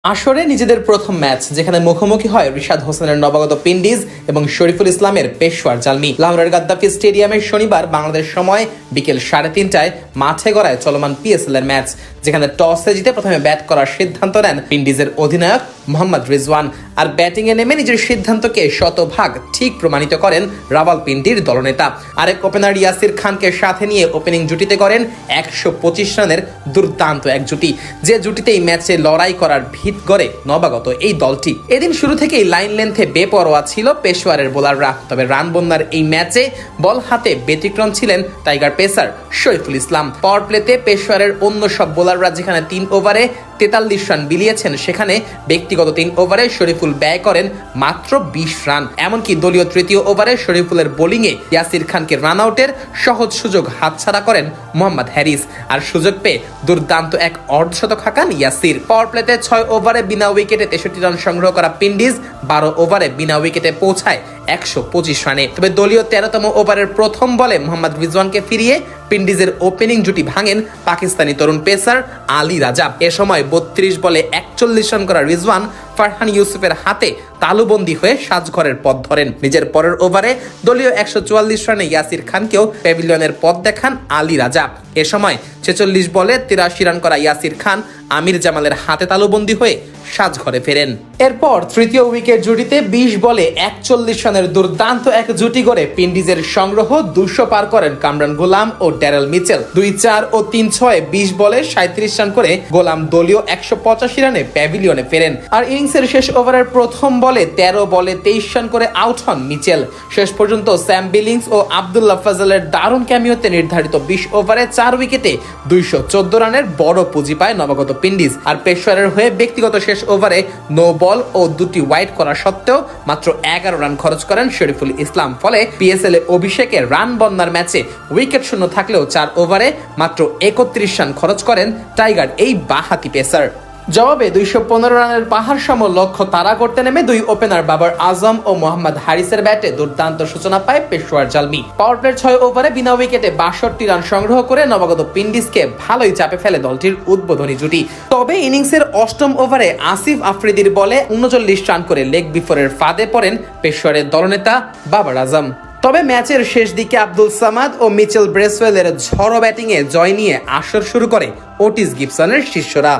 আসরে নিজেদের প্রথম ম্যাচ যেখানে মুখোমুখি হয় রিশাদ হোসেনের নবাগত পিন্ডিজ এবং শরীফুল ইসলামের পেশোয়ার জালমি। লাহোরের গাদ্দাফি স্টেডিয়ামে শনিবার বাংলাদেশ সময় বিকেল 3:30টায় মাঠে গড়ায় চলমান পিএসএল এর ম্যাচ, যেখানে টসে জিতে প্রথমে ব্যাট করার সিদ্ধান্ত নেন পিন্ডিজের অধিনায়ক মোহাম্মদ রিজওয়ান। আর ব্যাটিং এ নেমে নিজের সিদ্ধান্তকে শতভাগ ঠিক প্রমাণিত করেন রাওয়ালপিন্ডির দলনেতা। আরেক ওপেনার ইয়াসির খানকে সাথে নিয়ে ওপেনিং জুটিতে করেন 125 রানের দুর্দান্ত এক জুটি, যে জুটিতেই ম্যাচে লড়াই করার ভিত গড়ে নবাগত এই দলটি। এদিন শুরু থেকেই লাইন লেন্থে বেপরোয়া ছিল পেশোয়ারের বোলাররা, তবে রান বন্যার এই ম্যাচে বল হাতে ব্যতিক্রম ছিলেন টাইগার পেসার শরীফুল ইসলাম। পাওয়ার প্লেতে পেশোয়ারের অন্য সব বোলাররা যেখানে 3 ওভারে 43 রান বিলিয়েছেন, সেখানে ব্যক্তিগত 3 ওভারে শরীফুল ব্যয় করেন মাত্র 20 রান। এমনকি দলীয় তৃতীয় ওভারে শরীফুলের বোলিংয়ে ইয়াসির খানকে রান আউটের সহজ সুযোগ হাতছাড়া করেন মোহাম্মদ হ্যারিস, আর সুযোগ পেয়ে দুর্দান্ত এক অর্ধশতক হাঁকান ইয়াসির। পাওয়ার প্লেতে 6 ওভারে বিনা উইকেটে 63 রান সংগ্রহ করা পিন্ডিজ 12 ওভারে বিনা উইকেটে পৌঁছায় 125 রানে। তবে দলীয় 13তম ওভারের প্রথম বলে মোহাম্মদ রিজওয়ানকে ফিরিয়ে পিন্ডিজের ওপেনিং জুটি ভাঙেন পাকিস্তানি তরুণ পেসার আলী রাজা। এ সময় 32 বলে 41 রান করা রিজওয়ান ফারহান ইউসুফের হাতে তালুবন্দী হয়ে সাজঘরের পথ ধরেন। নিজের পরের ওভারে দলীয় 144 রানে ইয়াসির খানকেও প্যাভিলিয়নের পথ দেখান আলী রাজা। এ সময় 46 বলে 83 রান করা ইয়াসির খান আমির জামালের হাতে তালুবন্দী হয়ে সাজঘরে ফেরেন। এরপর তৃতীয় উইকেট জুটিতে 20 বলে 41 রানের দুর্দান্ত এক জুটি গড়ে পিন্ডিজের সংগ্রহ 200 পার করেন কামরান গোলাম ও ড্যারেল মিচেল। 2-4 ও 3-6 20 বলে 37 রান করে গোলাম দলীয় 185 রানে প্যাভিলিয়নে ফেরেন। আর ইনিংসের শেষ ওভারের প্রথম বলে 13 বলে 23 রান করে আউট হন মিচেল। শেষ পর্যন্ত স্যাম বিলিংস ও আব্দুল্লাহ ফাজলের দারুণ ক্যামিওতে নির্ধারিত 20 ওভারে 4 উইকেটে 214 রানের বড় পুঁজি পায় নবাগত পিন্ডিজ। আর পেশোয়ারের হয়ে ব্যক্তিগত শেষ ওভারে নো বল ও 2টি ওয়াইড করা সত্ত্বেও মাত্র 11 রান খরচ করেন শরীফুল ইসলাম। ফলে পিএসএল এ অভিষেকে রান বন্যার ম্যাচে উইকেট শূন্য থাকলেও 4 ওভারে মাত্র 31 রান খরচ করেন টাইগার এই বাঁহাতি পেসার। জবাবে 215 রানের পাহাড় সম লক্ষ্য তাড়া করতে নেমে দুই ওপেনার বাবর আজম ও মোহাম্মদ হারিসের ব্যাটে দুর্দান্ত সূচনা পায় পেশোয়ার জালমি। পাওয়ার প্লের 6 ওভারে বিনা উইকেটে 62 রান সংগ্রহ করে নবাগত পিন্ডিজকে ভালোই চাপে ফেলে দলটির উদ্বোধনী জুটি। তবে ইনিংসের 8ম ওভারে আসিফ আফ্রিদির বলে 39 রান করে লেগ বিফোরের ফাঁদে পড়েন পেশোয়ারের দলনেতা বাবর আজম। তবে ম্যাচের শেষ দিকে আব্দুল সামাদ ও মিচেল ব্রেসওয়েলের ঝড়ো ব্যাটিংয়ে জয় নিয়ে আসর শুরু করে ওটিস গিবসনের শিষ্যরা।